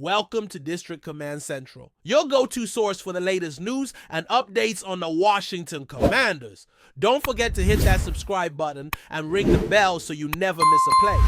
Welcome to District Command Central, your go-to source for the latest news and updates on the Washington Commanders. Don't forget to hit that subscribe button and ring the bell so you never miss a play.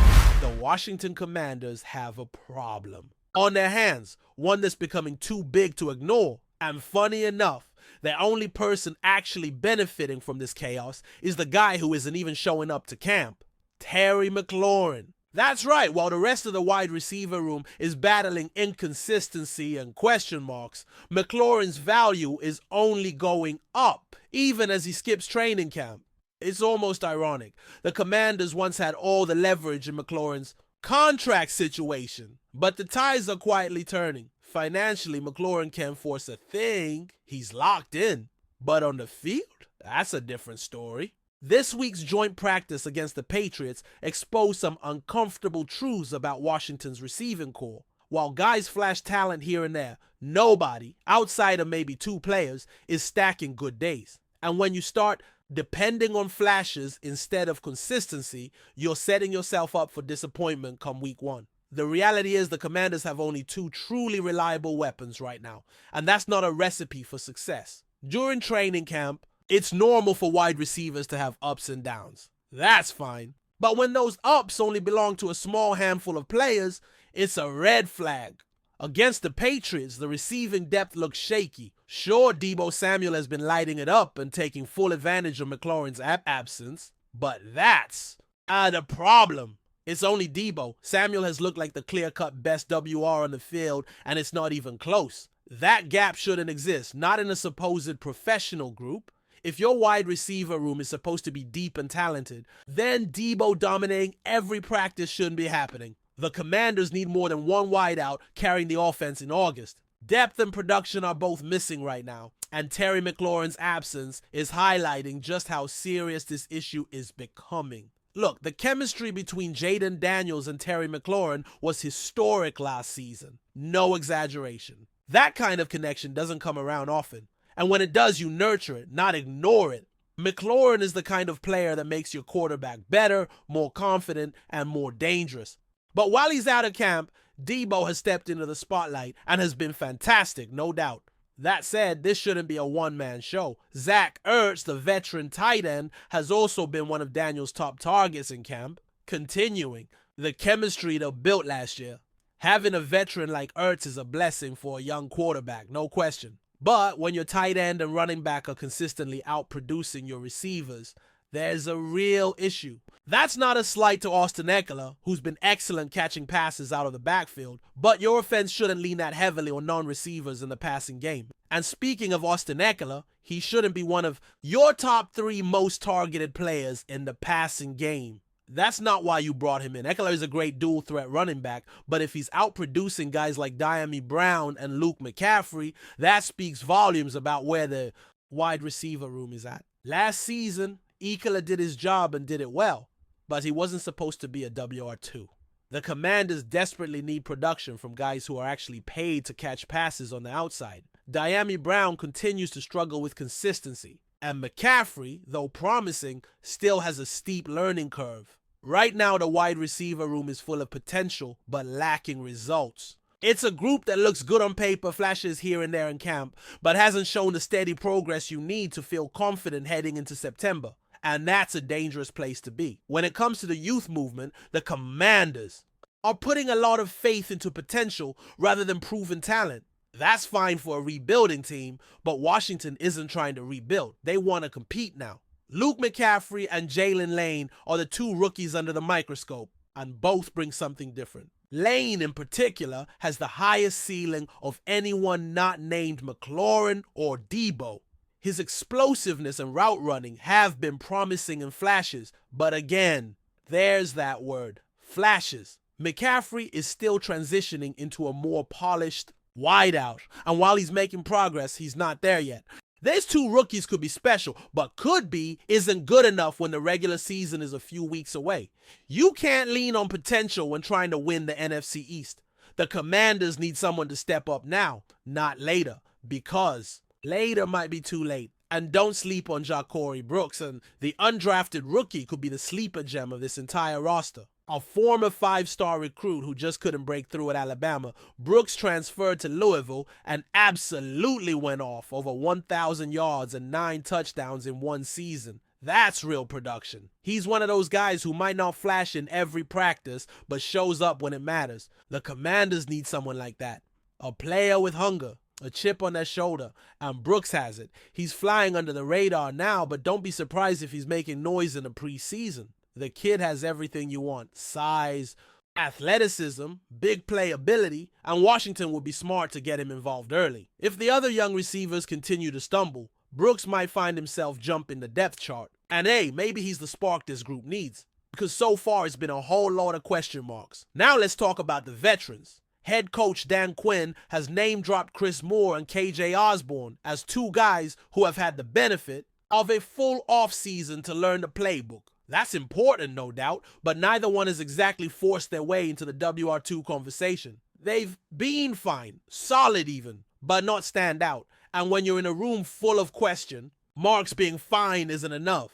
The Washington Commanders have a problem on their hands, one that's becoming too big to ignore. And funny enough, the only person actually benefiting from this chaos is the guy who isn't even showing up to camp, Terry McLaurin. That's right, while the rest of the wide receiver room is battling inconsistency and question marks, McLaurin's value is only going up, even as he skips training camp. It's almost ironic. The Commanders once had all the leverage in McLaurin's contract situation, but the tides are quietly turning. Financially, McLaurin can't force a thing. He's locked in. But on the field, that's a different story. This week's joint practice against the Patriots exposed some uncomfortable truths about Washington's receiving core. While guys flash talent here and there, nobody, outside of maybe two players, is stacking good days. And when you start depending on flashes instead of consistency, you're setting yourself up for disappointment come week one. The reality is the Commanders have only two truly reliable weapons right now, and that's not a recipe for success. During training camp, it's normal for wide receivers to have ups and downs. That's fine. But when those ups only belong to a small handful of players, it's a red flag. Against the Patriots, the receiving depth looks shaky. Sure, Deebo Samuel has been lighting it up and taking full advantage of McLaurin's absence, but that's the problem. It's only Deebo. Samuel has looked like the clear-cut best WR on the field, and it's not even close. That gap shouldn't exist, not in a supposed professional group. If your wide receiver room is supposed to be deep and talented, then Deebo dominating every practice shouldn't be happening. The Commanders need more than one wideout carrying the offense in August. Depth and production are both missing right now, and Terry McLaurin's absence is highlighting just how serious this issue is becoming. Look, the chemistry between Jaden Daniels and Terry McLaurin was historic last season. No exaggeration. That kind of connection doesn't come around often. And when it does, you nurture it, not ignore it. McLaurin is the kind of player that makes your quarterback better, more confident, and more dangerous. But while he's out of camp, Deebo has stepped into the spotlight and has been fantastic, no doubt. That said, this shouldn't be a one-man show. Zach Ertz, the veteran tight end, has also been one of Daniel's top targets in camp. Continuing the chemistry they built last year. Having a veteran like Ertz is a blessing for a young quarterback, no question. But when your tight end and running back are consistently outproducing your receivers, there's a real issue. That's not a slight to Austin Ekeler, who's been excellent catching passes out of the backfield, but your offense shouldn't lean that heavily on non-receivers in the passing game. And speaking of Austin Ekeler, he shouldn't be one of your top 3 most targeted players in the passing game. That's not why you brought him in. Ekeler is a great dual threat running back, but if he's outproducing guys like Dyami Brown and Luke McCaffrey, that speaks volumes about where the wide receiver room is at. Last season, Ekeler did his job and did it well, but he wasn't supposed to be a WR2. The Commanders desperately need production from guys who are actually paid to catch passes on the outside. Dyami Brown continues to struggle with consistency. And McCaffrey, though promising, still has a steep learning curve. Right now, the wide receiver room is full of potential, but lacking results. It's a group that looks good on paper, flashes here and there in camp, but hasn't shown the steady progress you need to feel confident heading into September. And that's a dangerous place to be. When it comes to the youth movement, the Commanders are putting a lot of faith into potential rather than proven talent. That's fine for a rebuilding team, but Washington isn't trying to rebuild. They want to compete now. Luke McCaffrey and Jalen Lane are the 2 rookies under the microscope, and both bring something different. Lane, in particular, has the highest ceiling of anyone not named McLaurin or Deebo. His explosiveness and route running have been promising in flashes, but again, there's that word, flashes. McCaffrey is still transitioning into a more polished wideout, and while he's making progress, he's not there yet. These 2 rookies could be special, but could be isn't good enough when the regular season is a few weeks away. You can't lean on potential when trying to win the NFC East. The Commanders need someone to step up now, not later, because later might be too late. And don't sleep on Ja'Cory Brooks, and the undrafted rookie could be the sleeper gem of this entire roster. A former 5-star recruit who just couldn't break through at Alabama, Brooks transferred to Louisville and absolutely went off, over 1,000 yards and 9 touchdowns in one season. That's real production. He's one of those guys who might not flash in every practice, but shows up when it matters. The Commanders need someone like that. A player with hunger, a chip on their shoulder, and Brooks has it. He's flying under the radar now, but don't be surprised if he's making noise in the preseason. The kid has everything you want: size, athleticism, big play ability, and Washington would be smart to get him involved early. If the other young receivers continue to stumble, Brooks might find himself jumping the depth chart. And hey, maybe he's the spark this group needs, because so far it's been a whole lot of question marks. Now let's talk about the veterans. Head coach Dan Quinn has name-dropped Chris Moore and KJ Osborne as two guys who have had the benefit of a full offseason to learn the playbook. That's important, no doubt, but neither one has exactly forced their way into the WR2 conversation. They've been fine, solid even, but not stand out. And when you're in a room full of question, marks being fine isn't enough.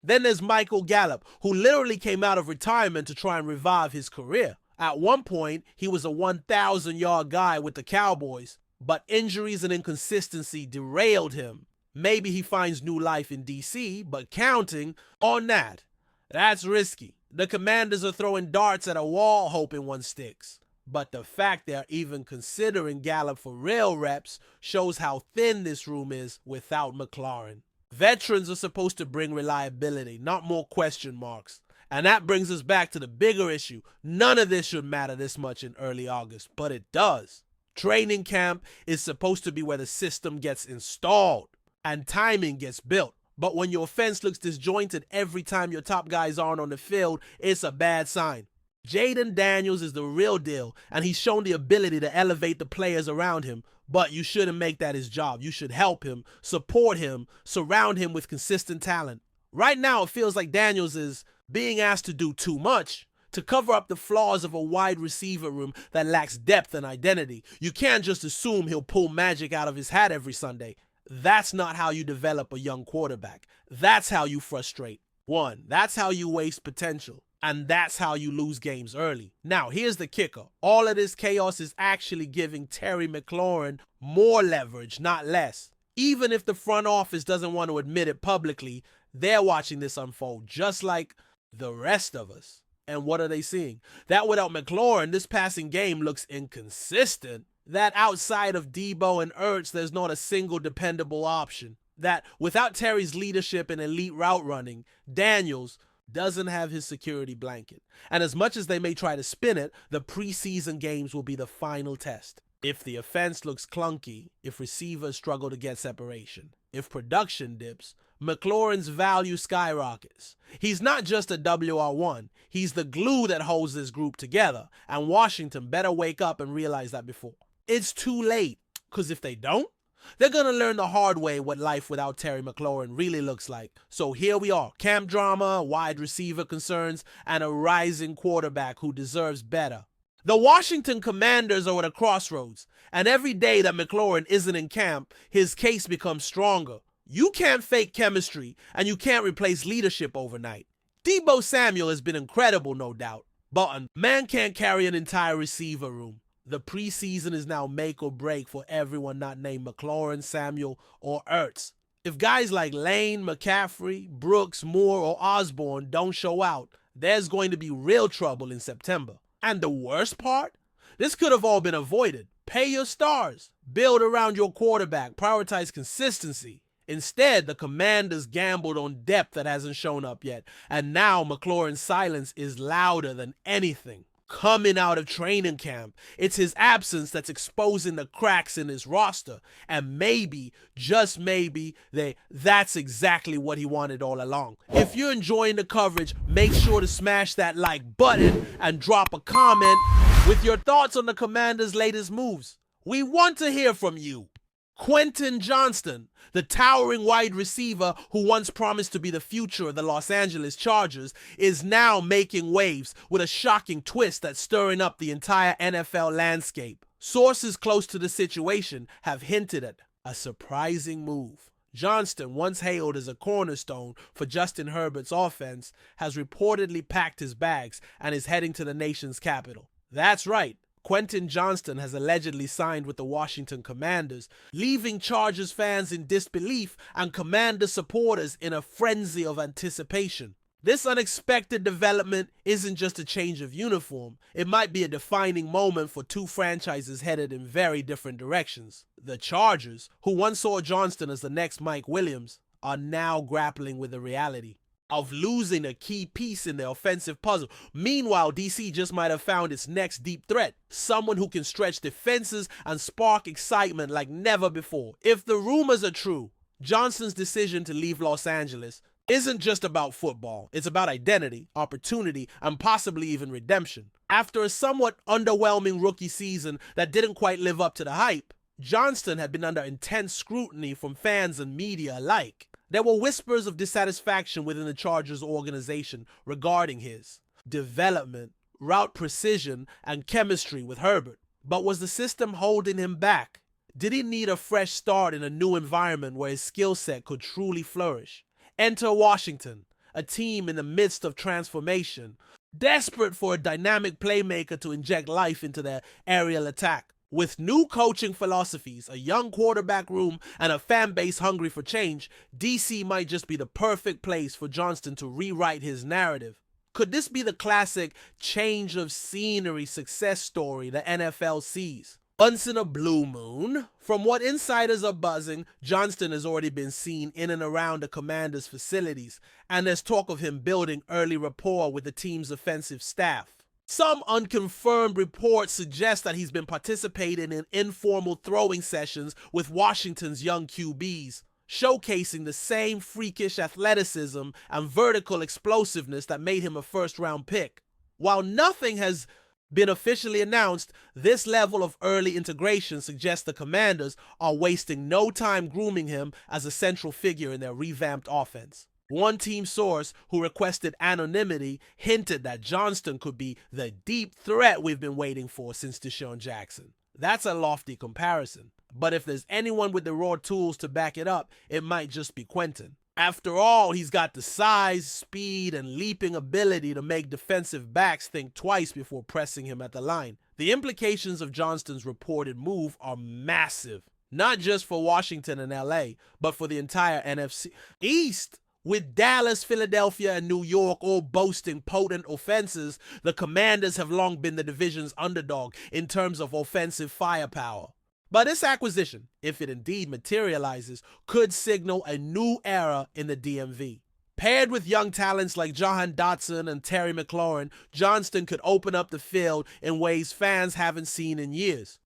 Then there's Michael Gallup, who literally came out of retirement to try and revive his career. At one point, he was a 1,000-yard guy with the Cowboys, but injuries and inconsistency derailed him. Maybe he finds new life in DC, but counting on that, that's risky. The Commanders are throwing darts at a wall hoping one sticks. But the fact they're even considering Gallup for real reps shows how thin this room is without McLaurin. Veterans are supposed to bring reliability, not more question marks. And that brings us back to the bigger issue. None of this should matter this much in early August, but it does. Training camp is supposed to be where the system gets installed and timing gets built. But when your offense looks disjointed every time your top guys aren't on the field, it's a bad sign. Jaden Daniels is the real deal, and he's shown the ability to elevate the players around him, but you shouldn't make that his job. You should help him, support him, surround him with consistent talent. Right now, it feels like Daniels is being asked to do too much to cover up the flaws of a wide receiver room that lacks depth and identity. You can't just assume he'll pull magic out of his hat every Sunday. That's not how you develop a young quarterback. That's how you frustrate. That's how you waste potential. And that's how you lose games early. Now, here's the kicker. All of this chaos is actually giving Terry McLaurin more leverage, not less. Even if the front office doesn't want to admit it publicly, they're watching this unfold just like the rest of us. And what are they seeing? That without McLaurin, this passing game looks inconsistent. That outside of Debo and Ertz, there's not a single dependable option. That without Terry's leadership and elite route running, Daniels doesn't have his security blanket. And as much as they may try to spin it, the preseason games will be the final test. If the offense looks clunky, if receivers struggle to get separation, if production dips, McLaurin's value skyrockets. He's not just a WR1, he's the glue that holds this group together, and Washington better wake up and realize that before it's too late, because if they don't, they're going to learn the hard way what life without Terry McLaurin really looks like. So here we are, camp drama, wide receiver concerns, and a rising quarterback who deserves better. The Washington Commanders are at a crossroads, and every day that McLaurin isn't in camp, his case becomes stronger. You can't fake chemistry, and you can't replace leadership overnight. Debo Samuel has been incredible, no doubt, but a man can't carry an entire receiver room. The preseason is now make or break for everyone not named McLaurin, Samuel, or Ertz. If guys like Lane, McCaffrey, Brooks, Moore, or Osborne don't show out, there's going to be real trouble in September. And the worst part? This could have all been avoided. Pay your stars. Build around your quarterback. Prioritize consistency. Instead, the Commanders gambled on depth that hasn't shown up yet. And now McLaurin's silence is louder than anything. Coming out of training camp, it's his absence that's exposing the cracks in his roster. And maybe, just maybe, that's exactly what he wanted all along. If you're enjoying the coverage, make sure to smash that like button and drop a comment with your thoughts on the Commanders' latest moves. We want to hear from you. Quentin Johnston, the towering wide receiver who once promised to be the future of the Los Angeles Chargers, is now making waves with a shocking twist that's stirring up the entire NFL landscape. Sources close to the situation have hinted at a surprising move. Johnston, once hailed as a cornerstone for Justin Herbert's offense, has reportedly packed his bags and is heading to the nation's capital. That's right, Quentin Johnston has allegedly signed with the Washington Commanders, leaving Chargers fans in disbelief and Commander supporters in a frenzy of anticipation. This unexpected development isn't just a change of uniform. It might be a defining moment for two franchises headed in very different directions. The Chargers, who once saw Johnston as the next Mike Williams, are now grappling with the reality of losing a key piece in their offensive puzzle. Meanwhile, DC just might have found its next deep threat, someone who can stretch defenses and spark excitement like never before. If the rumors are true, Johnston's decision to leave Los Angeles isn't just about football. It's about identity, opportunity, and possibly even redemption. After a somewhat underwhelming rookie season that didn't quite live up to the hype, Johnston had been under intense scrutiny from fans and media alike. There were whispers of dissatisfaction within the Chargers organization regarding his development, route precision, and chemistry with Herbert. But was the system holding him back? Did he need a fresh start in a new environment where his skill set could truly flourish? Enter Washington, a team in the midst of transformation, desperate for a dynamic playmaker to inject life into their aerial attack. With new coaching philosophies, a young quarterback room, and a fan base hungry for change, DC might just be the perfect place for Johnston to rewrite his narrative. Could this be the classic change of scenery success story the NFL sees? Once in a blue moon, from what insiders are buzzing, Johnston has already been seen in and around the Commanders' facilities, and there's talk of him building early rapport with the team's offensive staff. Some unconfirmed reports suggest that he's been participating in informal throwing sessions with Washington's young QBs, showcasing the same freakish athleticism and vertical explosiveness that made him a first-round pick. While nothing has been officially announced, this level of early integration suggests the Commanders are wasting no time grooming him as a central figure in their revamped offense. One team source who requested anonymity hinted that Johnston could be the deep threat we've been waiting for since Deshaun Jackson. That's a lofty comparison, but if there's anyone with the raw tools to back it up, it might just be Quentin. After all, he's got the size, speed, and leaping ability to make defensive backs think twice before pressing him at the line. The implications of Johnston's reported move are massive, not just for Washington and LA, but for the entire NFC East. With Dallas, Philadelphia, and New York all boasting potent offenses, the Commanders have long been the division's underdog in terms of offensive firepower. But this acquisition, if it indeed materializes, could signal a new era in the DMV. Paired with young talents like Jahan Dotson and Terry McLaurin, Johnston could open up the field in ways fans haven't seen in years.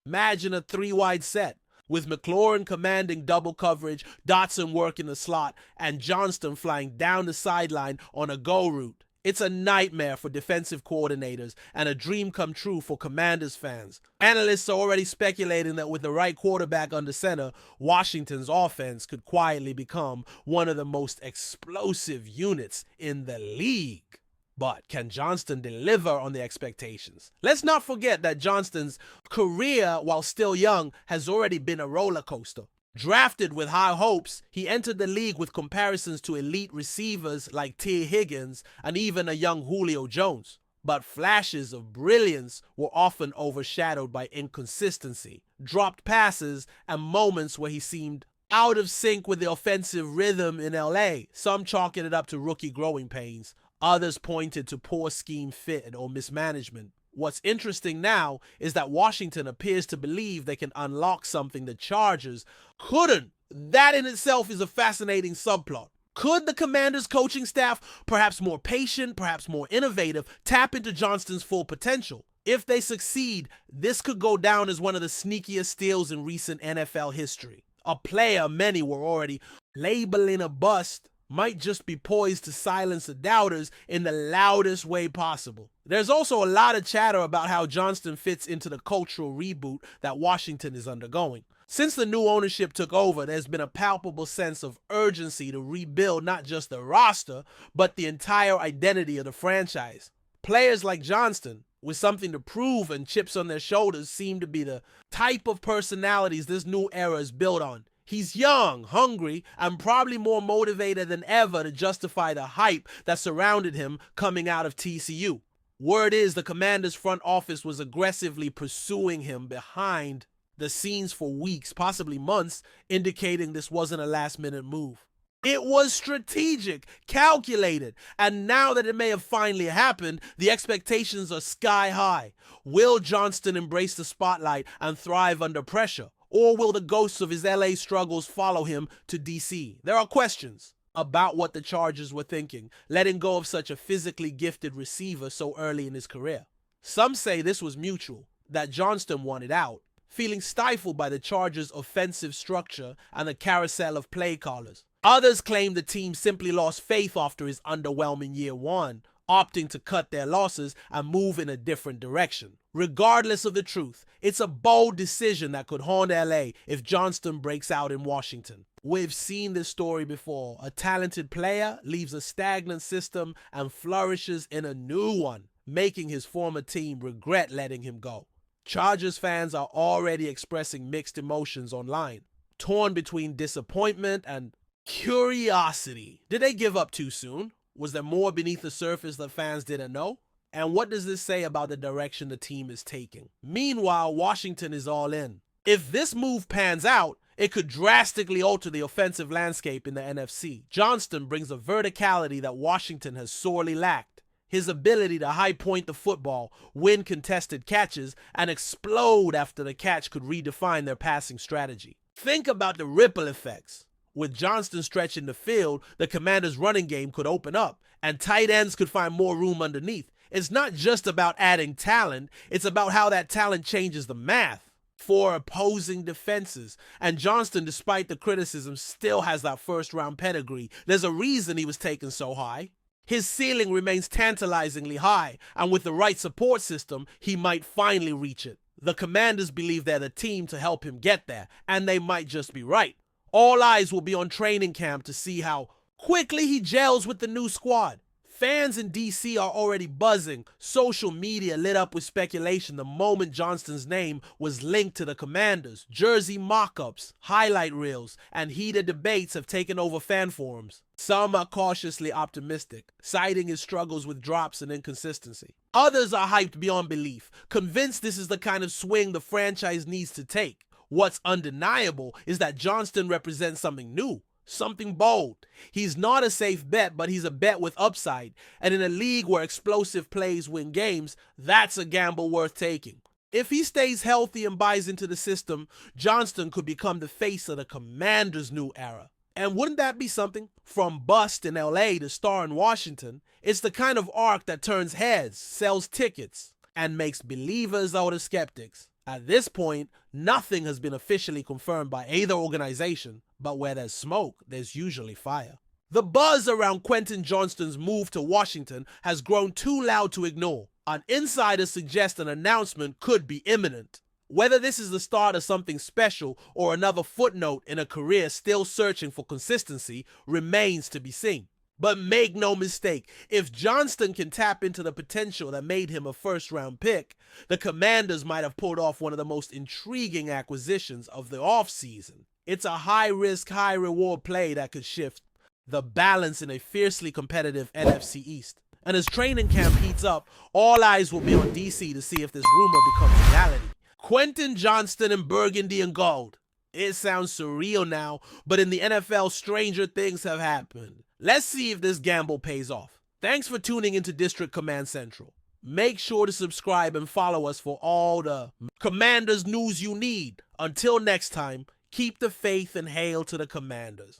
Imagine a three-wide set, with McLaurin commanding double coverage, Dotson working the slot, and Johnston flying down the sideline on a go route. It's a nightmare for defensive coordinators and a dream come true for Commanders fans. Analysts are already speculating that with the right quarterback under center, Washington's offense could quietly become one of the most explosive units in the league. But can Johnston deliver on the expectations? Let's not forget that Johnston's career, while still young, has already been a roller coaster. Drafted with high hopes, he entered the league with comparisons to elite receivers like T. Higgins and even a young Julio Jones. But flashes of brilliance were often overshadowed by inconsistency, dropped passes, and moments where he seemed out of sync with the offensive rhythm in LA. Some chalking it up to rookie growing pains. Others pointed to poor scheme fit or mismanagement. What's interesting now is that Washington appears to believe they can unlock something the Chargers couldn't. That in itself is a fascinating subplot. Could the Commanders' coaching staff, perhaps more patient, perhaps more innovative, tap into Johnston's full potential? If they succeed, this could go down as one of the sneakiest steals in recent NFL history. A player many were already labeling a bust might just be poised to silence the doubters in the loudest way possible. There's also a lot of chatter about how Johnston fits into the cultural reboot that Washington is undergoing. Since the new ownership took over, there's been a palpable sense of urgency to rebuild not just the roster, but the entire identity of the franchise. Players like Johnston, with something to prove and chips on their shoulders, seem to be the type of personalities this new era is built on. He's young, hungry, and probably more motivated than ever to justify the hype that surrounded him coming out of TCU. Word is the Commanders' front office was aggressively pursuing him behind the scenes for weeks, possibly months, indicating this wasn't a last-minute move. It was strategic, calculated, and now that it may have finally happened, the expectations are sky high. Will Johnston embrace the spotlight and thrive under pressure? Or will the ghosts of his LA struggles follow him to DC? There are questions about what the Chargers were thinking, letting go of such a physically gifted receiver so early in his career. Some say this was mutual, that Johnston wanted out, feeling stifled by the Chargers' offensive structure and the carousel of play callers. Others claim the team simply lost faith after his underwhelming year one, opting to cut their losses and move in a different direction. Regardless of the truth, it's a bold decision that could haunt LA if Johnston breaks out in Washington. We've seen this story before. A talented player leaves a stagnant system and flourishes in a new one, making his former team regret letting him go. Chargers fans are already expressing mixed emotions online, torn between disappointment and curiosity. Did they give up too soon? Was there more beneath the surface that fans didn't know? And what does this say about the direction the team is taking? Meanwhile, Washington is all in. If this move pans out, it could drastically alter the offensive landscape in the NFC. Johnston brings a verticality that Washington has sorely lacked. His ability to high point the football, win contested catches, and explode after the catch could redefine their passing strategy. Think about the ripple effects. With Johnston stretching the field, the Commanders' running game could open up, and tight ends could find more room underneath. It's not just about adding talent, it's about how that talent changes the math for opposing defenses. And Johnston, despite the criticism, still has that first-round pedigree. There's a reason he was taken so high. His ceiling remains tantalizingly high, and with the right support system, he might finally reach it. The Commanders believe they're the team to help him get there, and they might just be right. All eyes will be on training camp to see how quickly he gels with the new squad. Fans in DC are already buzzing. Social media lit up with speculation the moment Johnston's name was linked to the Commanders. Jersey mock-ups, highlight reels, and heated debates have taken over fan forums. Some are cautiously optimistic, citing his struggles with drops and inconsistency. Others are hyped beyond belief, convinced this is the kind of swing the franchise needs to take. What's undeniable is that Johnston represents something new. Something bold. He's not a safe bet, but he's a bet with upside. And in a league where explosive plays win games, that's a gamble worth taking. If he stays healthy and buys into the system, Johnston could become the face of the Commanders' new era. And wouldn't that be something? From bust in LA to star in Washington, it's the kind of arc that turns heads, sells tickets, and makes believers out of skeptics. At this point, nothing has been officially confirmed by either organization, but where there's smoke, there's usually fire. The buzz around Quentin Johnston's move to Washington has grown too loud to ignore. An insider suggests an announcement could be imminent. Whether this is the start of something special or another footnote in a career still searching for consistency remains to be seen. But make no mistake, if Johnston can tap into the potential that made him a first-round pick, the Commanders might have pulled off one of the most intriguing acquisitions of the offseason. It's a high-risk, high-reward play that could shift the balance in a fiercely competitive NFC East. And as training camp heats up, all eyes will be on DC to see if this rumor becomes reality. Quentin Johnston in burgundy and gold. It sounds surreal now, but in the NFL, stranger things have happened. Let's see if this gamble pays off. Thanks for tuning into District Command Central. Make sure to subscribe and follow us for all the Commanders news you need. Until next time, keep the faith and hail to the Commanders.